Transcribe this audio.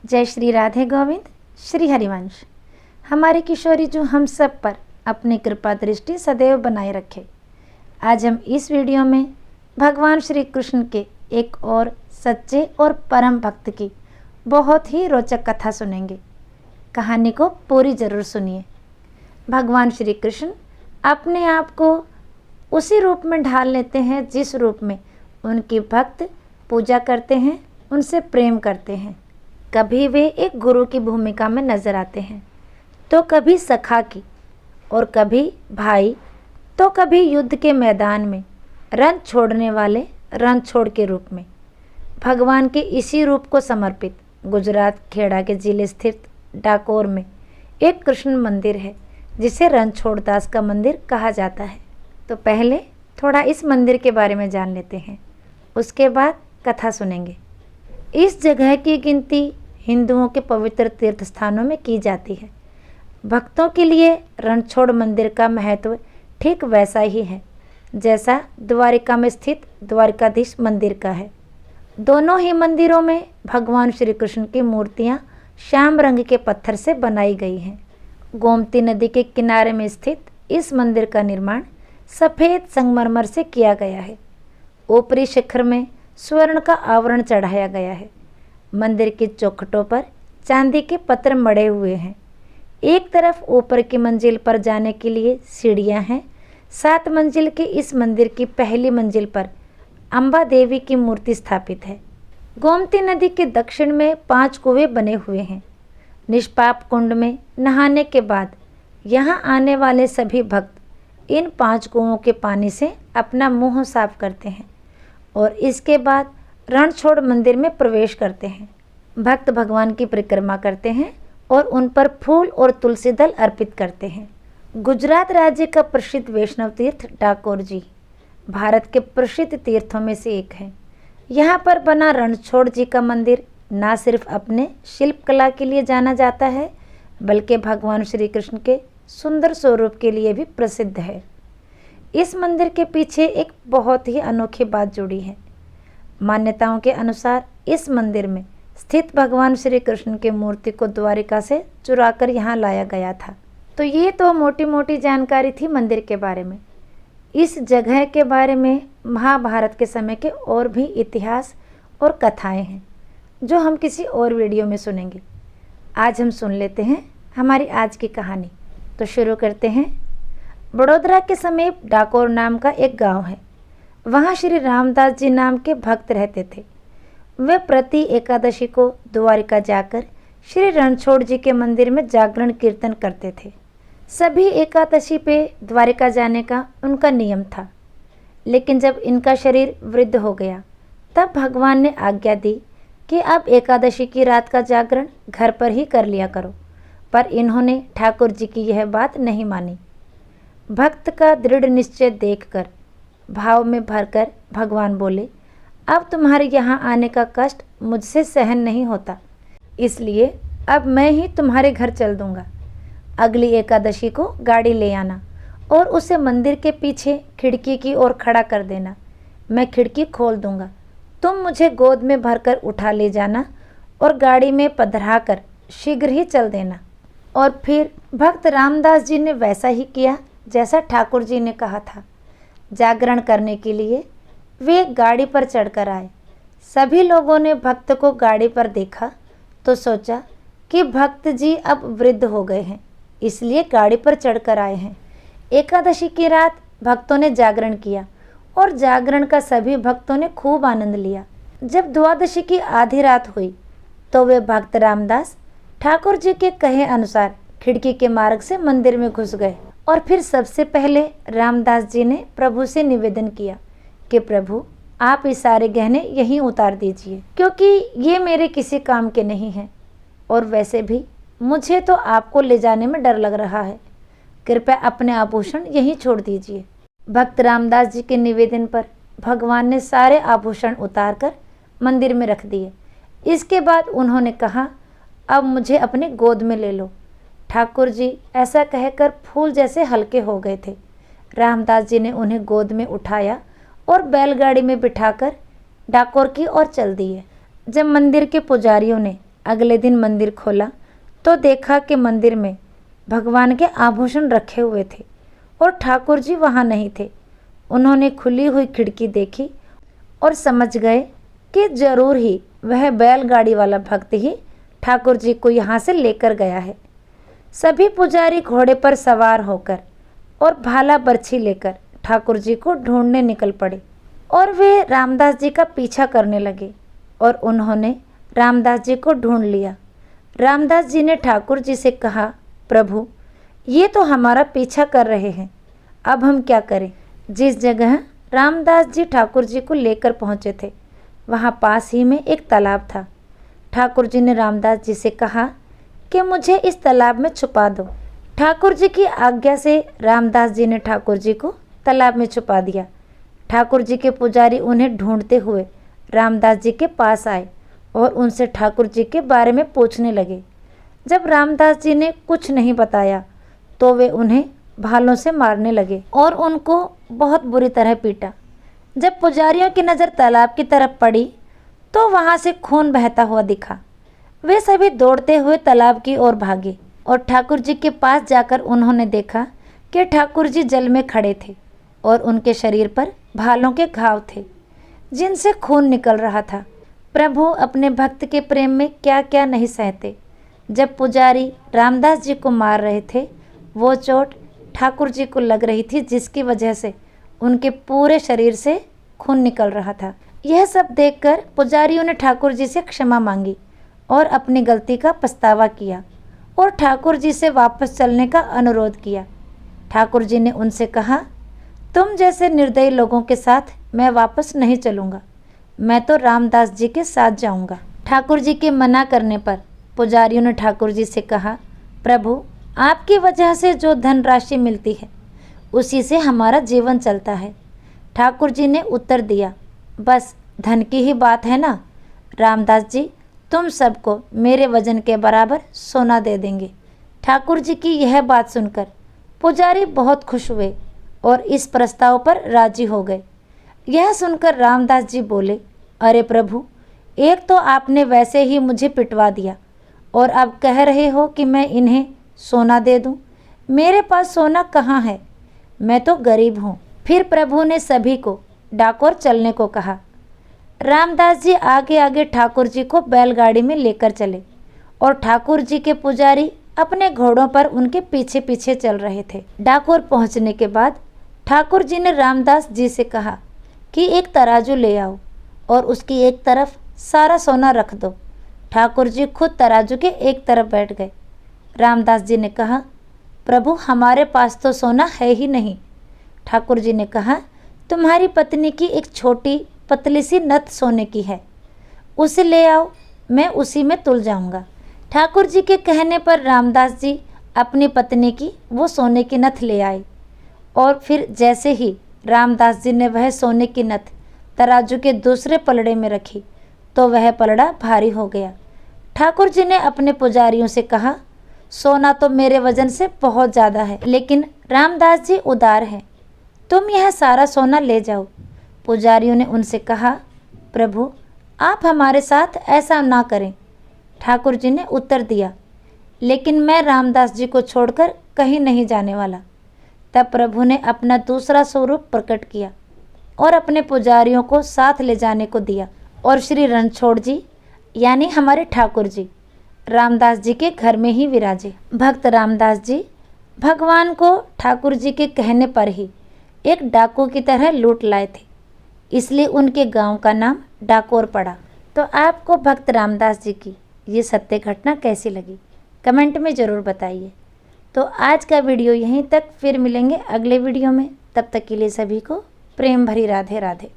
जय श्री राधे गोविंद, श्री हरिवंश। हमारी किशोरी जो हम सब पर अपनी कृपा दृष्टि सदैव बनाए रखे। आज हम इस वीडियो में भगवान श्री कृष्ण के एक और सच्चे और परम भक्त की बहुत ही रोचक कथा सुनेंगे। कहानी को पूरी जरूर सुनिए। भगवान श्री कृष्ण अपने आप को उसी रूप में ढाल लेते हैं जिस रूप में उनकी भक्त पूजा करते हैं, उनसे प्रेम करते हैं। कभी वे एक गुरु की भूमिका में नजर आते हैं, तो कभी सखा की, और कभी भाई, तो कभी युद्ध के मैदान में रण छोड़ने वाले रणछोड़ के रूप में। भगवान के इसी रूप को समर्पित गुजरात खेड़ा के जिले स्थित डाकोर में एक कृष्ण मंदिर है, जिसे रणछोड़ दास का मंदिर कहा जाता है। तो पहले थोड़ा इस मंदिर के बारे में जान लेते हैं, उसके बाद कथा सुनेंगे। इस जगह की गिनती हिंदुओं के पवित्र तीर्थ स्थानों में की जाती है। भक्तों के लिए रणछोड़ मंदिर का महत्व ठीक वैसा ही है जैसा द्वारिका में स्थित द्वारिकाधीश मंदिर का है। दोनों ही मंदिरों में भगवान श्री कृष्ण की मूर्तियां श्याम रंग के पत्थर से बनाई गई हैं। गोमती नदी के किनारे में स्थित इस मंदिर का निर्माण सफ़ेद संगमरमर से किया गया है। ऊपरी शिखर में स्वर्ण का आवरण चढ़ाया गया है। मंदिर की चौखटों पर चांदी के पत्थर मढ़े हुए हैं। एक तरफ ऊपर की मंजिल पर जाने के लिए सीढ़ियां हैं। 7 मंजिल के इस मंदिर की पहली मंजिल पर अम्बा देवी की मूर्ति स्थापित है। गोमती नदी के दक्षिण में 5 कुएं बने हुए हैं। निष्पाप कुंड में नहाने के बाद यहाँ आने वाले सभी भक्त इन 5 कुओं के पानी से अपना मुंह साफ करते हैं और इसके बाद रणछोड़ मंदिर में प्रवेश करते हैं। भक्त भगवान की परिक्रमा करते हैं और उन पर फूल और तुलसी दल अर्पित करते हैं। गुजरात राज्य का प्रसिद्ध वैष्णव तीर्थ डाकोर जी भारत के प्रसिद्ध तीर्थों में से एक है। यहाँ पर बना रणछोड़ जी का मंदिर न सिर्फ अपने शिल्पकला के लिए जाना जाता है, बल्कि भगवान श्री कृष्ण के सुंदर स्वरूप के लिए भी प्रसिद्ध है। इस मंदिर के पीछे एक बहुत ही अनोखी बात जुड़ी है। मान्यताओं के अनुसार इस मंदिर में स्थित भगवान श्री कृष्ण की मूर्ति को द्वारिका से चुराकर यहाँ लाया गया था। तो ये तो मोटी मोटी जानकारी थी मंदिर के बारे में। इस जगह के बारे में महाभारत के समय के और भी इतिहास और कथाएं हैं, जो हम किसी और वीडियो में सुनेंगे। आज हम सुन लेते हैं हमारी आज की कहानी। तो शुरू करते हैं। बड़ोदरा के समीप डाकोर नाम का एक गांव है। वहाँ श्री रामदास जी नाम के भक्त रहते थे। वे प्रति एकादशी को द्वारिका जाकर श्री रणछोड़ जी के मंदिर में जागरण कीर्तन करते थे। सभी एकादशी पे द्वारिका जाने का उनका नियम था, लेकिन जब इनका शरीर वृद्ध हो गया तब भगवान ने आज्ञा दी कि अब एकादशी की रात का जागरण घर पर ही कर लिया करो। पर इन्होंने ठाकुर जी की यह बात नहीं मानी। भक्त का दृढ़ निश्चय देखकर भाव में भरकर भगवान बोले, अब तुम्हारे यहाँ आने का कष्ट मुझसे सहन नहीं होता, इसलिए अब मैं ही तुम्हारे घर चल दूंगा। अगली एकादशी को गाड़ी ले आना और उसे मंदिर के पीछे खिड़की की ओर खड़ा कर देना। मैं खिड़की खोल दूंगा, तुम मुझे गोद में भरकर उठा ले जाना और गाड़ी में पधरा कर शीघ्र ही चल देना। और फिर भक्त रामदास जी ने वैसा ही किया जैसा ठाकुर जी ने कहा था। जागरण करने के लिए वे गाड़ी पर चढ़कर आए। सभी लोगों ने भक्त को गाड़ी पर देखा तो सोचा कि भक्त जी अब वृद्ध हो गए हैं, इसलिए गाड़ी पर चढ़कर आए हैं। एकादशी की रात भक्तों ने जागरण किया और जागरण का सभी भक्तों ने खूब आनंद लिया। जब द्वादशी की आधी रात हुई तो वे भक्त रामदास ठाकुर जी के कहे अनुसार खिड़की के मार्ग से मंदिर में घुस गए। और फिर सबसे पहले रामदास जी ने प्रभु से निवेदन किया कि प्रभु, आप ये सारे गहने यहीं उतार दीजिए, क्योंकि ये मेरे किसी काम के नहीं हैं और वैसे भी मुझे तो आपको ले जाने में डर लग रहा है। कृपया अपने आभूषण यहीं छोड़ दीजिए। भक्त रामदास जी के निवेदन पर भगवान ने सारे आभूषण उतारकर मंदिर में रख दिए। इसके बाद उन्होंने कहा, अब मुझे अपने गोद में ले लो। ठाकुर जी ऐसा कहकर फूल जैसे हल्के हो गए थे। रामदास जी ने उन्हें गोद में उठाया और बैलगाड़ी में बिठाकर डाकोर की ओर चल दिए। जब मंदिर के पुजारियों ने अगले दिन मंदिर खोला तो देखा कि मंदिर में भगवान के आभूषण रखे हुए थे और ठाकुर जी वहाँ नहीं थे। उन्होंने खुली हुई खिड़की देखी और समझ गए कि जरूर ही वह बैलगाड़ी वाला भक्त ही ठाकुर जी को यहाँ से लेकर गया है। सभी पुजारी घोड़े पर सवार होकर और भाला बर्छी लेकर ठाकुर जी को ढूंढने निकल पड़े और वे रामदास जी का पीछा करने लगे और उन्होंने रामदास जी को ढूंढ लिया। रामदास जी ने ठाकुर जी से कहा, प्रभु ये तो हमारा पीछा कर रहे हैं, अब हम क्या करें। जिस जगह रामदास जी ठाकुर जी को लेकर पहुँचे थे वहाँ पास ही में एक तालाब था। ठाकुर जी ने रामदास जी से कहा कि मुझे इस तालाब में छुपा दो। ठाकुर जी की आज्ञा से रामदास जी ने ठाकुर जी को तालाब में छुपा दिया। ठाकुर जी के पुजारी उन्हें ढूंढते हुए रामदास जी के पास आए और उनसे ठाकुर जी के बारे में पूछने लगे। जब रामदास जी ने कुछ नहीं बताया तो वे उन्हें भालों से मारने लगे और उनको बहुत बुरी तरह पीटा। जब पुजारियों की नज़र तालाब की तरफ पड़ी तो वहाँ से खून बहता हुआ दिखा। वे सभी दौड़ते हुए तालाब की ओर भागे और ठाकुर जी के पास जाकर उन्होंने देखा कि ठाकुर जी जल में खड़े थे और उनके शरीर पर भालों के घाव थे जिनसे खून निकल रहा था। प्रभु अपने भक्त के प्रेम में क्या क्या नहीं सहते। जब पुजारी रामदास जी को मार रहे थे वो चोट ठाकुर जी को लग रही थी जिसकी वजह से उनके पूरे शरीर से खून निकल रहा था। यह सब देखकर पुजारियों ने ठाकुर जी से क्षमा मांगी और अपनी गलती का पछतावा किया और ठाकुर जी से वापस चलने का अनुरोध किया। ठाकुर जी ने उनसे कहा, तुम जैसे निर्दयी लोगों के साथ मैं वापस नहीं चलूँगा, मैं तो रामदास जी के साथ जाऊँगा। ठाकुर जी के मना करने पर पुजारियों ने ठाकुर जी से कहा, प्रभु आपकी वजह से जो धनराशि मिलती है उसी से हमारा जीवन चलता है। ठाकुर जी ने उत्तर दिया, बस धन की ही बात है ना। रामदास जी तुम सबको मेरे वजन के बराबर सोना दे देंगे। ठाकुर जी की यह बात सुनकर पुजारी बहुत खुश हुए और इस प्रस्ताव पर राजी हो गए। यह सुनकर रामदास जी बोले, अरे प्रभु, एक तो आपने वैसे ही मुझे पिटवा दिया और अब कह रहे हो कि मैं इन्हें सोना दे दूं। मेरे पास सोना कहाँ है, मैं तो गरीब हूँ। फिर प्रभु ने सभी को डाकोर चलने को कहा। रामदास जी आगे आगे ठाकुर जी को बैलगाड़ी में लेकर चले और ठाकुर जी के पुजारी अपने घोड़ों पर उनके पीछे पीछे चल रहे थे। डाकोर पहुंचने के बाद ठाकुर जी ने रामदास जी से कहा कि एक तराजू ले आओ और उसकी एक तरफ सारा सोना रख दो। ठाकुर जी खुद तराजू के एक तरफ बैठ गए। रामदास जी ने कहा, प्रभु हमारे पास तो सोना है ही नहीं। ठाकुर जी ने कहा, तुम्हारी पत्नी की एक छोटी पतली सी नथ सोने की है, उसे ले आओ, मैं उसी में तुल जाऊंगा। ठाकुर जी के कहने पर रामदास जी अपनी पत्नी की वो सोने की नथ ले आए और फिर जैसे ही रामदास जी ने वह सोने की नथ तराजू के दूसरे पलड़े में रखी तो वह पलड़ा भारी हो गया। ठाकुर जी ने अपने पुजारियों से कहा, सोना तो मेरे वजन से बहुत ज़्यादा है, लेकिन रामदास जी उदार हैं, तुम यह सारा सोना ले जाओ। पुजारियों ने उनसे कहा, प्रभु आप हमारे साथ ऐसा ना करें। ठाकुर जी ने उत्तर दिया, लेकिन मैं रामदास जी को छोड़कर कहीं नहीं जाने वाला। तब प्रभु ने अपना दूसरा स्वरूप प्रकट किया और अपने पुजारियों को साथ ले जाने को दिया और श्री रणछोड़ जी यानी हमारे ठाकुर जी रामदास जी के घर में ही विराजे। भक्त रामदास जी भगवान को ठाकुर जी के कहने पर ही एक डाकू की तरह लूट लाए थे, इसलिए उनके गांव का नाम डाकोर पड़ा। तो आपको भक्त रामदास जी की ये सत्य घटना कैसी लगी कमेंट में ज़रूर बताइए। तो आज का वीडियो यहीं तक, फिर मिलेंगे अगले वीडियो में। तब तक के लिए सभी को प्रेम भरी राधे राधे।